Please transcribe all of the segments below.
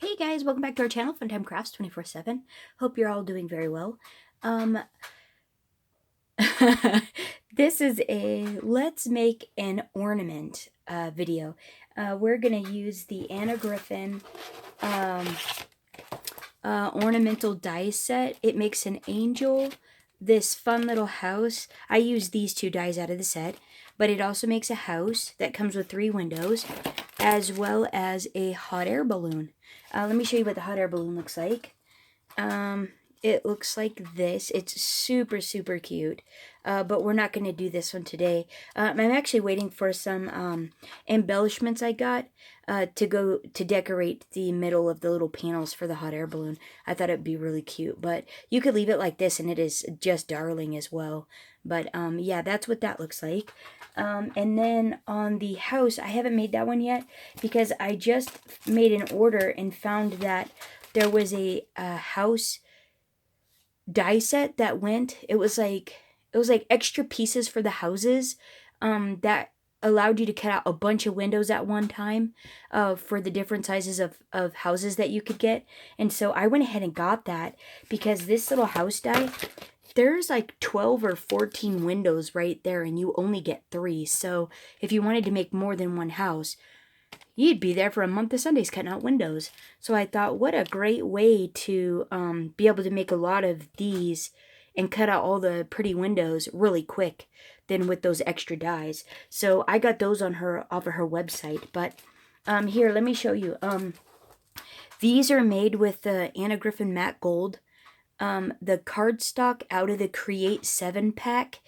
Hey guys, welcome back to our channel, Funtime Crafts 24/7. Hope you're all doing very well. Um, this is a let's make an ornament video. We're gonna use the Anna Griffin ornamental die set. It makes an angel, this fun little house. I use these two dies out of the set, but it also makes a house that comes with 3 windows, as well as a hot air balloon. Let me show you what the hot air balloon looks like. It looks like this. It's super, super cute. But we're not going to do this one today. I'm actually waiting for some embellishments I got to go to decorate the middle of the little panels for the hot air balloon. I thought it'd be really cute. But you could leave it like this and it is just darling as well. But yeah, that's what that looks like. And then on the house, I haven't made that one yet because I just made an order and found that there was a house die set that went. It was like extra pieces for the houses that allowed you to cut out a bunch of windows at one time for the different sizes of houses that you could get. And so I went ahead and got that because this little house die, there's like 12 or 14 windows right there and you only get 3. So if you wanted to make more than one house, you'd be there for a month of Sundays cutting out windows. So I thought, what a great way to be able to make a lot of these and cut out all the pretty windows really quick than with those extra dies. So I got those on off of her website. But here, let me show you. These are made with the Anna Griffin Matte Gold. The cardstock out of the Create 7 pack.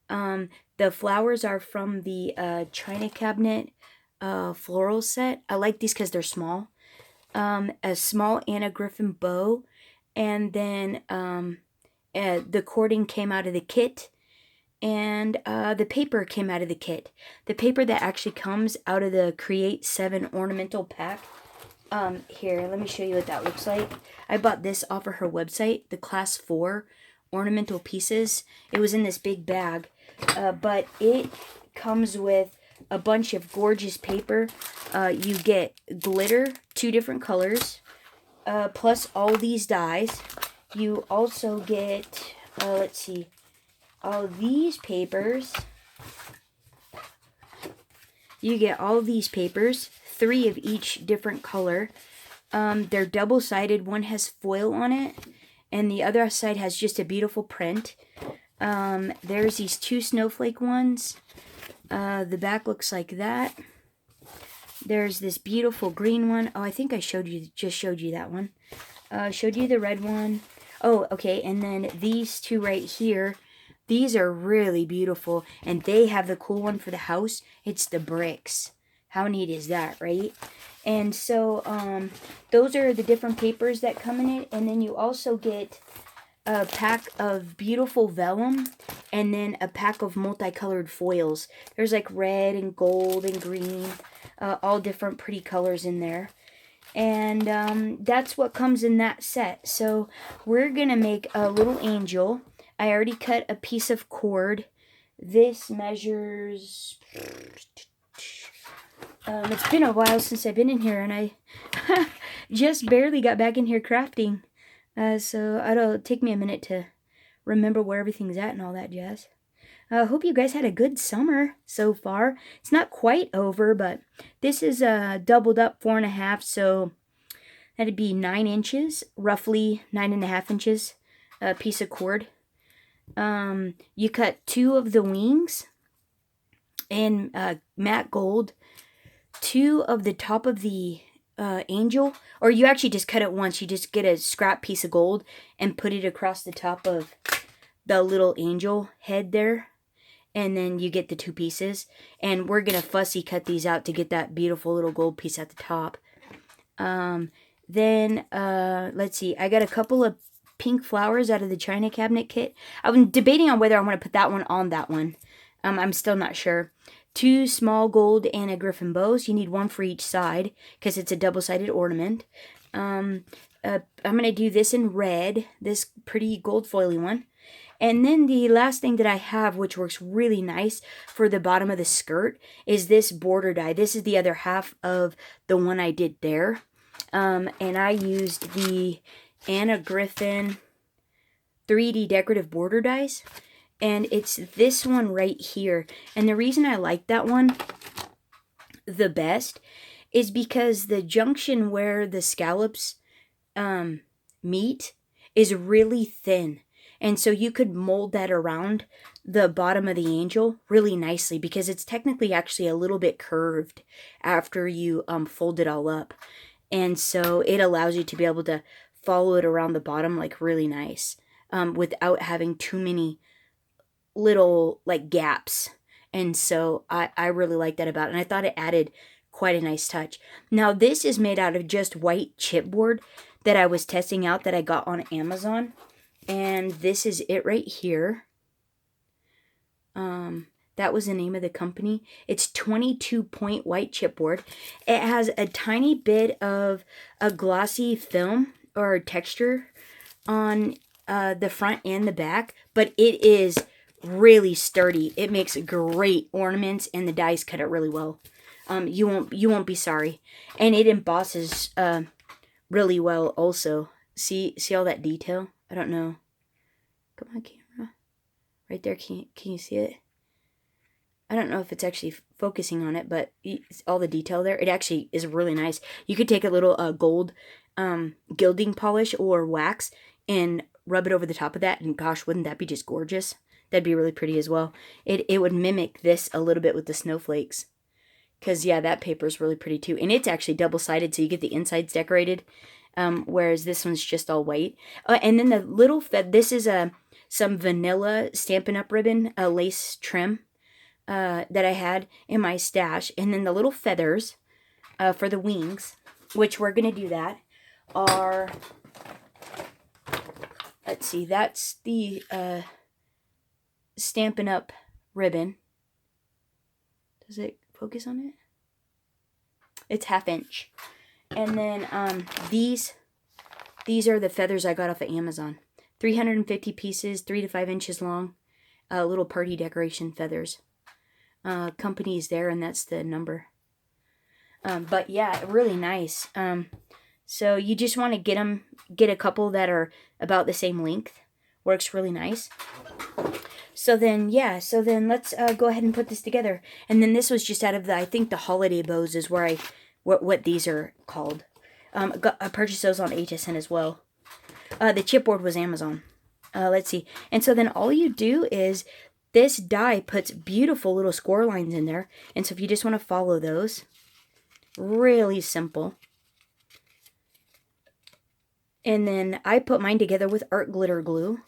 The flowers are from the China Cabinet floral set. I like these because they're small. A small Anna Griffin bow, and then the cording came out of the kit, and the paper came out of the kit. The paper that actually comes out of the Create 7 ornamental pack. Here, let me show you what that looks like. I bought this off of her website, the Class 4 ornamental pieces. It was in this big bag, but it comes with a bunch of gorgeous paper. You get glitter, 2 different colors, plus all these dies. You also get, let's see, all these papers. You get all these papers, 3 of each different color. They're double-sided. One has foil on it, and the other side has just a beautiful print. There's these 2 snowflake ones. The back looks like that. There's this beautiful green one. Oh, I think I just showed you that one. Showed you the red one. Oh, okay, and then these 2 right here. These are really beautiful, and they have the cool one for the house. It's the bricks. How neat is that, right? And so, those are the different papers that come in it, and then you also get a pack of beautiful vellum, and then a pack of multicolored foils. There's like red and gold and green, all different pretty colors in there. And that's what comes in that set. So we're going to make a little angel. I already cut a piece of cord. This measures... it's been a while since I've been in here, and I just barely got back in here crafting. So it'll take me a minute to remember where everything's at and all that jazz. Hope you guys had a good summer so far. It's not quite over, but this is doubled up 4.5, so that'd be 9 inches, roughly 9.5 inches, a piece of cord. You cut 2 of the wings in matte gold, 2 of the top of the angel, or you actually just cut it once. You just get a scrap piece of gold and put it across the top of the little angel head there, and then you get the 2 pieces. And we're gonna fussy cut these out to get that beautiful little gold piece at the top. Then let's see, I got a couple of pink flowers out of the China Cabinet kit. I'm debating on whether I want to put that one on that one. I'm still not sure. 2 small gold Anna Griffin bows. You need 1 for each side because it's a double-sided ornament. I'm going to do this in red, this pretty gold foily one. And then the last thing that I have, which works really nice for the bottom of the skirt, is this border die. This is the other half of the one I did there. And I used the Anna Griffin 3D decorative border dies, and it's this one right here. And the reason I like that one the best is because the junction where the scallops meet is really thin, and so you could mold that around the bottom of the angel really nicely, because it's technically actually a little bit curved after you fold it all up, and so it allows you to be able to follow it around the bottom like really nice, without having too many little like gaps. And so I really like that about it, and I thought it added quite a nice touch. Now this is made out of just white chipboard that I was testing out that I got on Amazon, and this is it right here. That was the name of the company. It's 22 point white chipboard. It has a tiny bit of a glossy film or texture on the front and the back, but it is really sturdy. It makes great ornaments, and the dies cut it really well. You won't be sorry, and it embosses really well also. See all that detail? I don't know. Come on, camera. Right there. Can you see it? I don't know if it's actually focusing on it, but all the detail there, it actually is really nice. You could take a little gold gilding polish or wax and rub it over the top of that, and gosh, wouldn't that be just gorgeous? That'd be really pretty as well. It would mimic this a little bit with the snowflakes. Because, yeah, that paper is really pretty too. And it's actually double-sided, so you get the insides decorated. Whereas this one's just all white. And then the little, this is some vanilla Stampin' Up! Ribbon, a lace trim that I had in my stash. And then the little feathers for the wings, which we're going to do that, are, let's see, that's the Stampin' Up! Ribbon. Does it focus on it? It's 1/2 inch. And then these are the feathers I got off of Amazon. 350 pieces, 3 to 5 inches long. Little party decoration feathers. Company is there, and that's the number. But yeah, really nice. So you just want to get a couple that are about the same length. Works really nice. So then, yeah, let's go ahead and put this together. And then this was just out of I think the holiday bows is where what these are called. I purchased those on HSN as well. The chipboard was Amazon. Let's see. And so then all you do is, this die puts beautiful little score lines in there. And so if you just want to follow those, really simple. And then I put mine together with art glitter glue.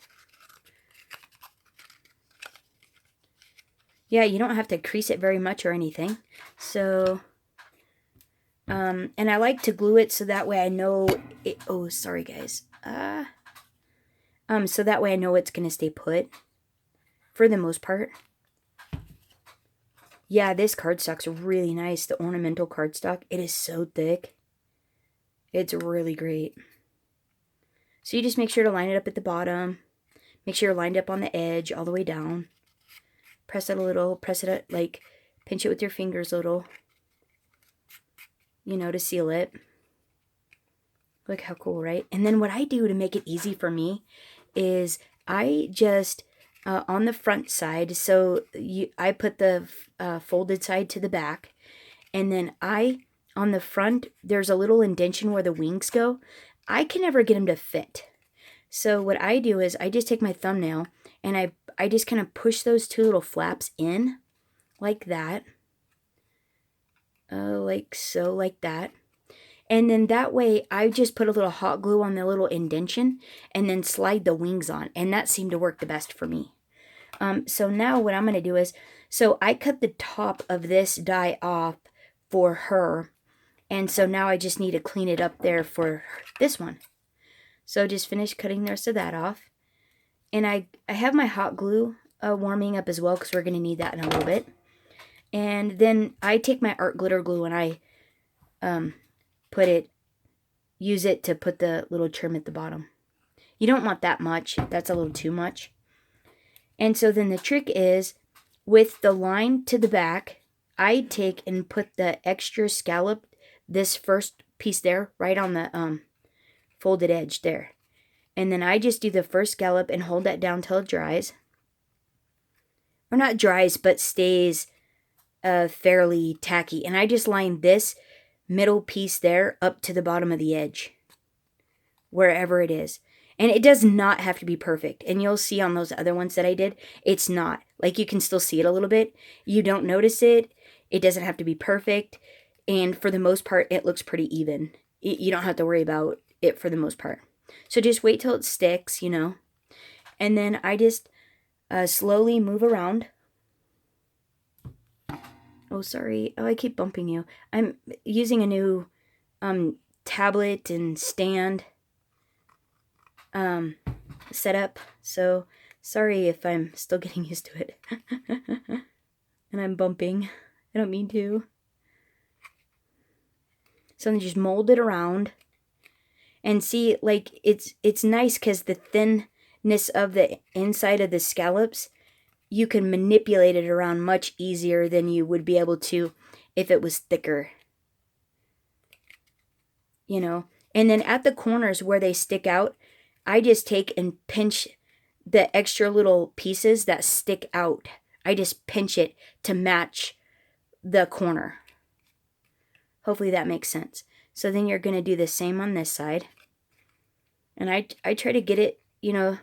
Yeah, you don't have to crease it very much or anything. So, and I like to glue it so that way I know it, oh, sorry guys. So that way I know it's going to stay put for the most part. Yeah, this cardstock's really nice. The ornamental cardstock. It is so thick. It's really great. So you just make sure to line it up at the bottom. Make sure you're lined up on the edge all the way down. Press it a little, press it, like, pinch it with your fingers a little, you know, to seal it. Look how cool, right? And then what I do to make it easy for me is I just, on the front side, so I put the folded side to the back, and then on the front, there's a little indentation where the wings go. I can never get them to fit. So what I do is I just take my thumbnail and I just kind of push those two little flaps in like that. Like so, like that. And then that way I just put a little hot glue on the little indentation and then slide the wings on. And that seemed to work the best for me. So now what I'm going to do is, so I cut the top of this die off for her. And so now I just need to clean it up there for this one. So just finish cutting the rest of that off. And I have my hot glue warming up as well, because we're going to need that in a little bit. And then I take my art glitter glue and I use it to put the little trim at the bottom. You don't want that much. That's a little too much. And so then the trick is, with the line to the back, I take and put the extra scallop, this first piece there, right on the folded edge there. And then I just do the first scallop and hold that down till it dries. Or not dries, but stays fairly tacky. And I just line this middle piece there up to the bottom of the edge, wherever it is. And it does not have to be perfect. And you'll see on those other ones that I did, it's not. Like, you can still see it a little bit. You don't notice it. It doesn't have to be perfect. And for the most part, it looks pretty even. You don't have to worry about it for the most part. So just wait till it sticks, you know. And then I just slowly move around. Oh, sorry. Oh, I keep bumping you. I'm using a new tablet and stand setup, so sorry if I'm still getting used to it. And I'm bumping. I don't mean to. So then just mold it around. And see, like, it's nice because the thinness of the inside of the scallops, you can manipulate it around much easier than you would be able to if it was thicker. You know? And then at the corners where they stick out, I just take and pinch the extra little pieces that stick out. I just pinch it to match the corner. Hopefully that makes sense. So then you're going to do the same on this side. And I try to get it, you know,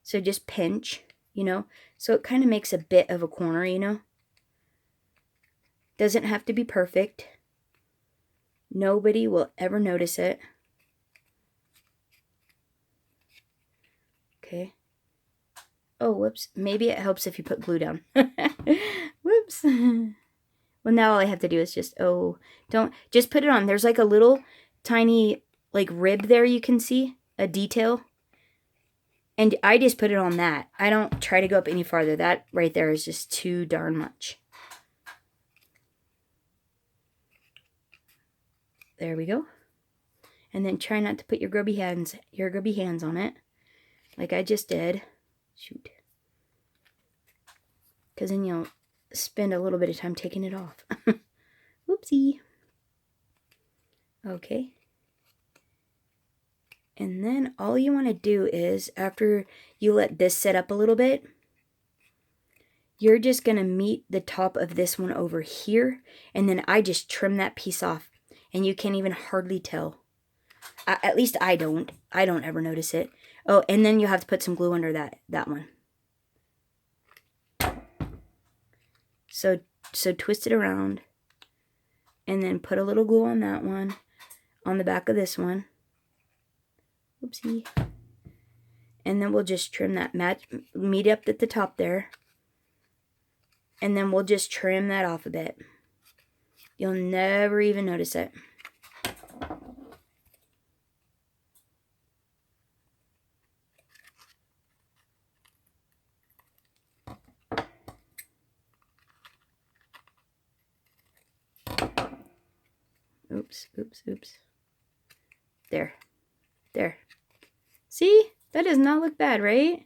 so just pinch, you know, so it kind of makes a bit of a corner, you know. Doesn't have to be perfect. Nobody will ever notice it. Okay. Oh, whoops. Maybe it helps if you put glue down. Whoops. Well, now all I have to do is just, just put it on. There's like a little tiny, like, rib there you can see, a detail. And I just put it on that. I don't try to go up any farther. That right there is just too darn much. There we go. And then try not to put your grubby hands on it, like I just did. Shoot. Because then you'll spend a little bit of time taking it off. Whoopsie. Okay. And then all you want to do is, after you let this set up a little bit, you're just going to meet the top of this one over here. And then I just trim that piece off. And you can't even hardly tell. At least I don't. I don't ever notice it. Oh, and then you have to put some glue under that one. So twist it around. And then put a little glue on that one. On the back of this one. Oopsie. And then we'll just trim that meet up at the top there. And then we'll just trim that off a bit. You'll never even notice it. Oops, oops, oops. There. There. See? That does not look bad, right?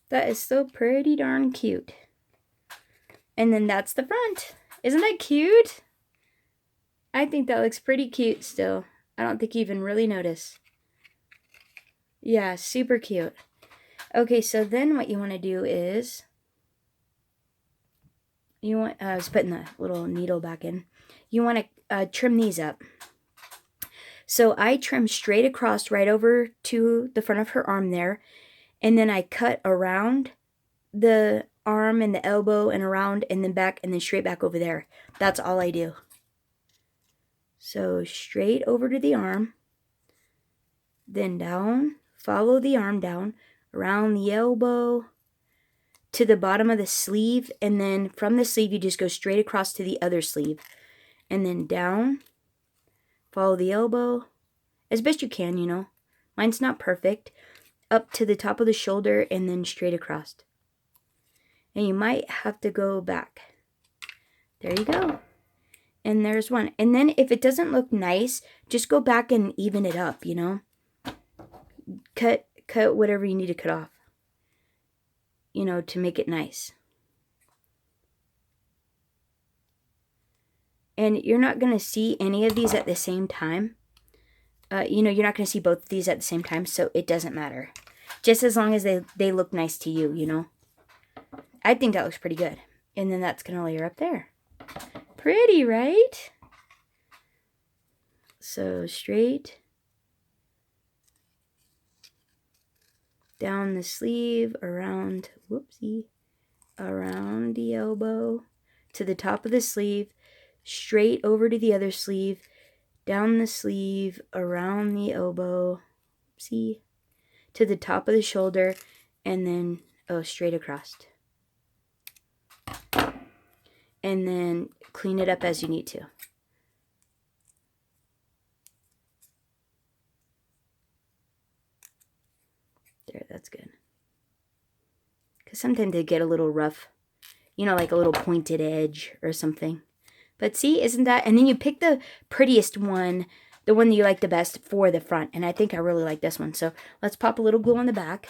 That is so pretty darn cute. And then that's the front. Isn't that cute? I think that looks pretty cute still. I don't think you even really notice. Yeah, super cute. Okay, so then what you want to do is, I was putting the little needle back in. You want to trim these up. So I trim straight across right over to the front of her arm there. And then I cut around the arm and the elbow and around and then back and then straight back over there. That's all I do. So straight over to the arm. Then down. Follow the arm down. Around the elbow. To the bottom of the sleeve. And then from the sleeve you just go straight across to the other sleeve. And then down. Follow the elbow as best you can, you know. Mine's not perfect. Up to the top of the shoulder and then straight across. And you might have to go back. There you go. And there's one. And then if it doesn't look nice, just go back and even it up, you know. Cut whatever you need to cut off. You know, to make it nice. And you're not going to see any of these at the same time. You know, you're not going to see both of these at the same time, so it doesn't matter. Just as long as they look nice to you, you know. I think that looks pretty good. And then that's going to layer up there. Pretty, right? So straight down the sleeve, around, whoopsie, around the elbow to the top of the sleeve, straight over to the other sleeve, down the sleeve, around the elbow, see, to the top of the shoulder, and then, oh, straight across. And then clean it up as you need to. There, that's good. Because sometimes they get a little rough, you know, like a little pointed edge or something. But see, isn't that? And then you pick the prettiest one, the one that you like the best for the front. And I think I really like this one. So let's pop a little glue on the back.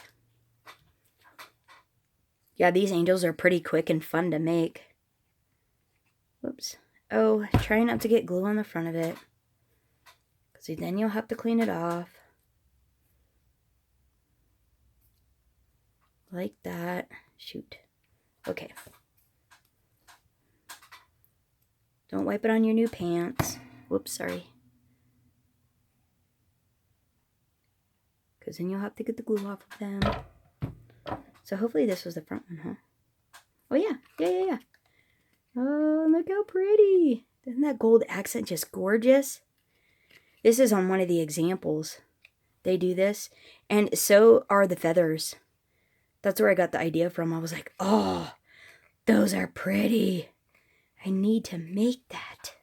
Yeah, these angels are pretty quick and fun to make. Whoops. Oh, try not to get glue on the front of it. Because then you'll have to clean it off. Like that. Shoot. Okay. Don't wipe it on your new pants. Whoops, sorry. Because then you'll have to get the glue off of them. So hopefully this was the front one, huh? Oh yeah. Yeah. Oh, look how pretty. Isn't that gold accent just gorgeous? This is on one of the examples. They do this. And so are the feathers. That's where I got the idea from. I was like, oh, those are pretty. I need to make that.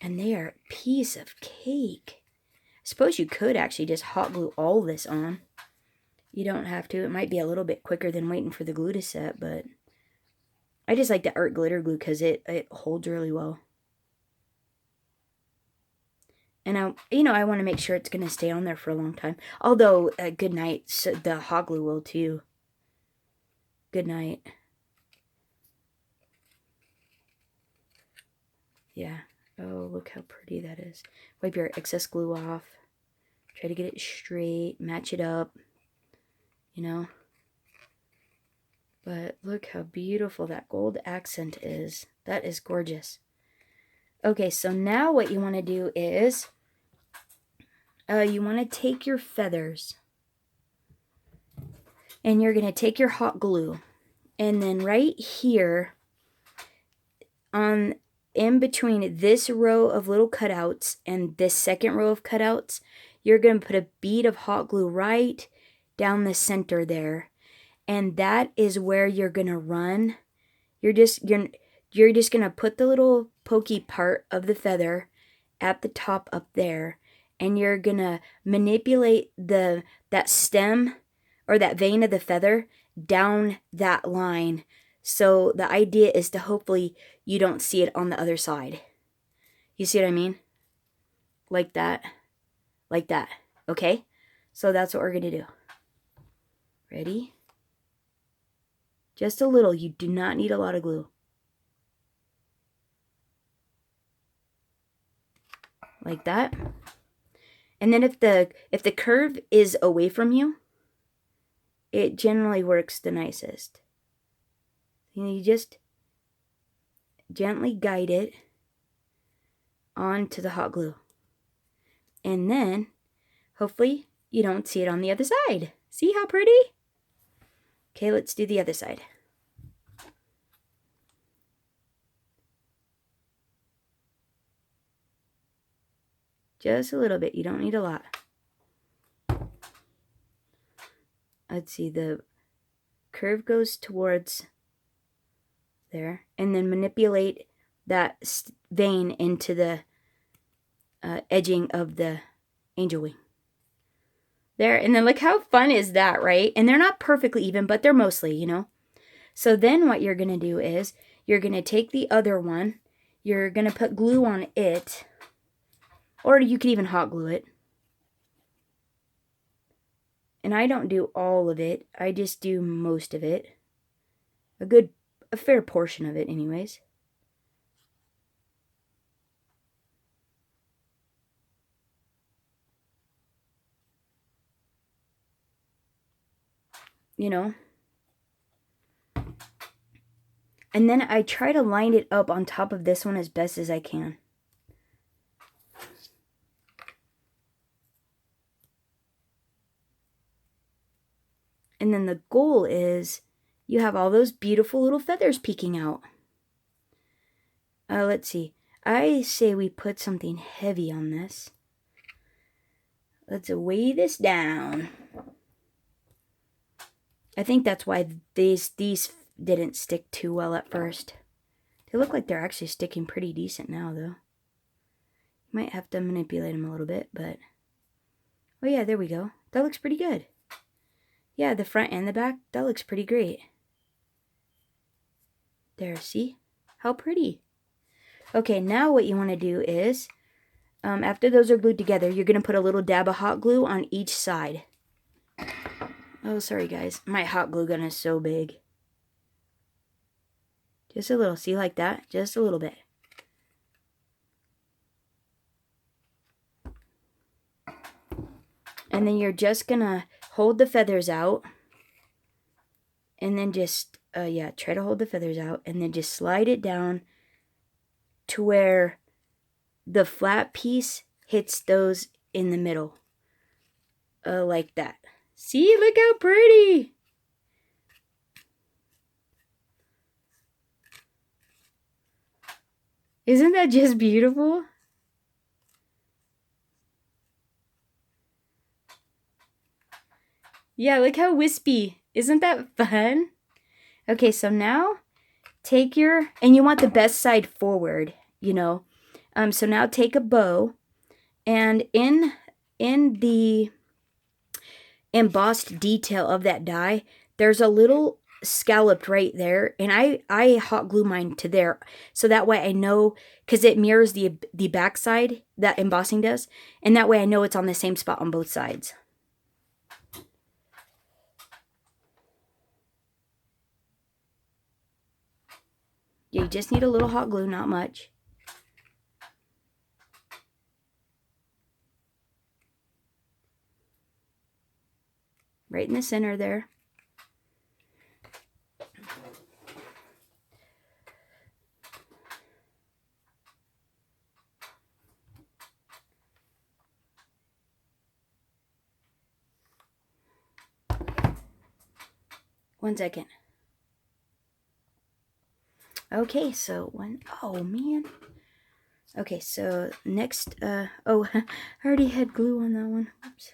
And they are a piece of cake. I suppose you could actually just hot glue all this on. You don't have to. It might be a little bit quicker than waiting for the glue to set, but I just like the art glitter glue because it holds really well. And I want to make sure it's going to stay on there for a long time. Although, good night, so the hot glue will too. Good night. Yeah. Oh, look how pretty that is. Wipe your excess glue off. Try to get it straight. Match it up. You know. But look how beautiful that gold accent is. That is gorgeous. Okay, so now what you want to do is you want to take your feathers and you're going to take your hot glue, and then right here on in between this row of little cutouts and this second row of cutouts, you're going to put a bead of hot glue right down the center there. And that is where you're going to run. You're just going to put the little pokey part of the feather at the top up there, and you're going to manipulate that stem or that vein of the feather down that line. So the idea is to hopefully you don't see it on the other side. You see what I mean? Like that. Like that. Okay? So that's what we're going to do. Ready? Just a little. You do not need a lot of glue. Like that. And then if the curve is away from you, it generally works the nicest. You just gently guide it onto the hot glue. And then, hopefully, you don't see it on the other side. See how pretty? Okay, let's do the other side. Just a little bit. You don't need a lot. Let's see, the curve goes towards there. And then manipulate that vein into the edging of the angel wing. There. And then look how fun is that, right? And they're not perfectly even, but they're mostly, you know. So then what you're going to do is you're going to take the other one. You're going to put glue on it. Or you could even hot glue it. And I don't do all of it. I just do most of it. A fair portion of it anyways. you know. And then I try to line it up on top of this one as best as I can. And then the goal is you have all those beautiful little feathers peeking out. Let's see. I say we put something heavy on this. Let's weigh this down. I think that's why these didn't stick too well at first. They look like they're actually sticking pretty decent now, though. Might have to manipulate them a little bit, but... Oh yeah, there we go. That looks pretty good. Yeah, the front and the back, that looks pretty great. There, see? How pretty. Okay, now what you want to do is, after those are glued together, you're going to put a little dab of hot glue on each side. Oh, sorry guys. My hot glue gun is so big. Just a little. See, like that? Just a little bit. And then you're just going to hold the feathers out. And then just, yeah, try to hold the feathers out. And then just slide it down to where the flat piece hits those in the middle. Like that. See, look how pretty! Isn't that just beautiful? Yeah, look how wispy. Isn't that fun? Okay, so now take your, and you want the best side forward, you know. So now take a bow, and in the embossed detail of that die, there's a little scalloped right there, and I hot glue mine to there, so that way I know, because it mirrors the back side that embossing does, and that way I know it's on the same spot on both sides. You just need a little hot glue, not much. Right in the center there. One second. Okay, so oh man. Okay, so next, oh, I already had glue on that one. Whoops.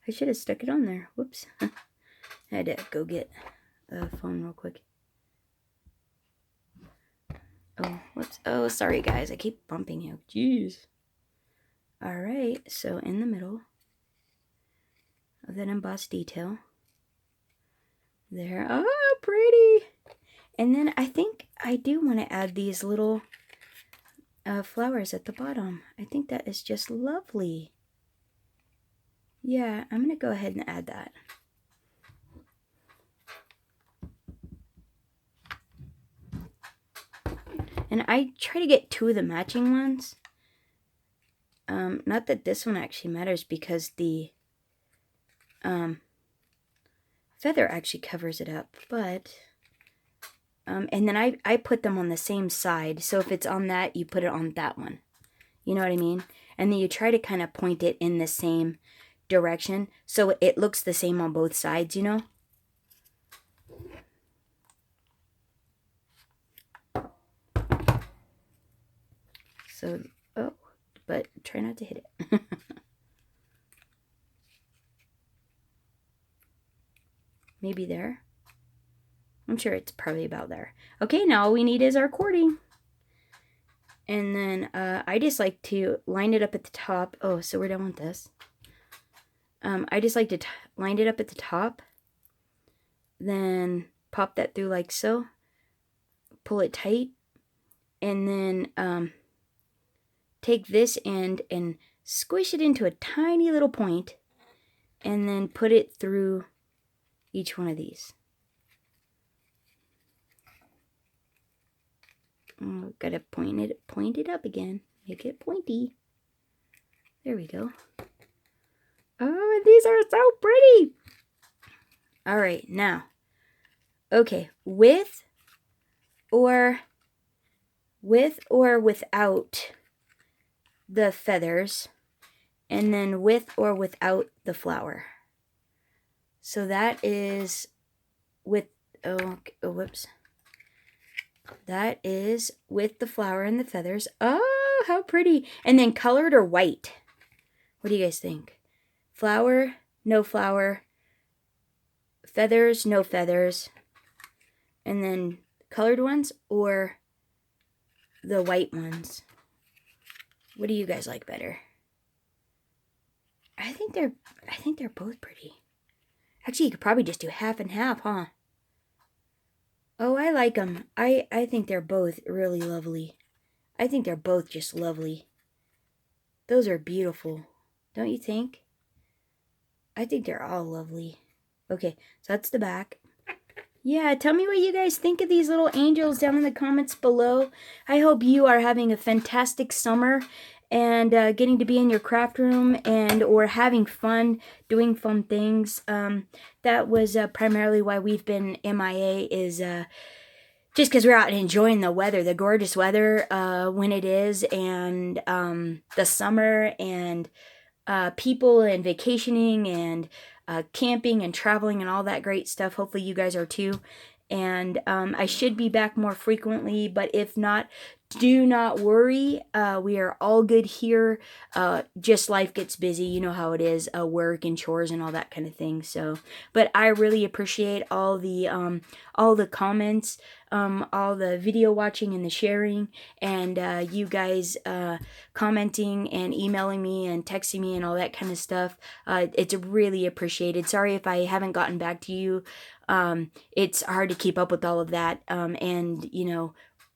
I should have stuck it on there. Whoops. I had to go get a phone real quick. Oh, whoops. Oh, sorry guys. I keep bumping you. Jeez. Alright, so in the middle of that embossed detail. There. Oh, pretty. And then I think I do want to add these little flowers at the bottom. I think that is just lovely. Yeah, I'm going to go ahead and add that. And I try to get two of the matching ones. Not that this one actually matters, because the feather actually covers it up, but and then I put them on the same side, so if it's on that, you put it on that one. You know what I mean? And then you try to kind of point it in the same direction, so it looks the same on both sides, you know? So, oh, but try not to hit it. Maybe there. I'm sure it's probably about there. Okay, now all we need is our cording. And then I just like to line it up at the top. Oh, so we're done with this. I just like to line it up at the top. Then pop that through like so. Pull it tight. And then take this end and squish it into a tiny little point. And then put it through each one of these. Oh, gotta point it up again. Make it pointy. There we go. Oh, and these are so pretty. All right, now, okay, with or without the feathers, and then with or without the flower. So that is with, whoops. That is with the flower and the feathers. Oh, how pretty. And then colored or white? What do you guys think? Flower, no flower. Feathers, no feathers. And then colored ones or the white ones? What do you guys like better? I think they're both pretty. Actually, you could probably just do half and half, huh? Oh, I like them. I think they're both really lovely. I think they're both just lovely. Those are beautiful. Don't you think? I think they're all lovely. Okay, so that's the back. Yeah, tell me what you guys think of these little angels down in the comments below. I hope you are having a fantastic summer and getting to be in your craft room and or having fun, doing fun things. That was primarily why we've been MIA, is just because we're out and enjoying the weather, the gorgeous weather when it is, and the summer, and people and vacationing and camping and traveling and all that great stuff. Hopefully you guys are too. And I should be back more frequently, but if not, do not worry. We are all good here. Just life gets busy. You know how it is, work and chores and all that kind of thing. So, but I really appreciate all the comments, all the video watching and the sharing, and you guys commenting and emailing me and texting me and all that kind of stuff. It's really appreciated. Sorry if I haven't gotten back to you. It's hard to keep up with all of that, and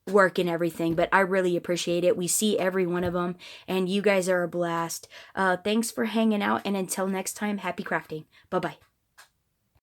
work and everything, but I really appreciate it. We see every one of them, and you guys are a blast. Thanks for hanging out, and until next time, happy crafting. Bye bye.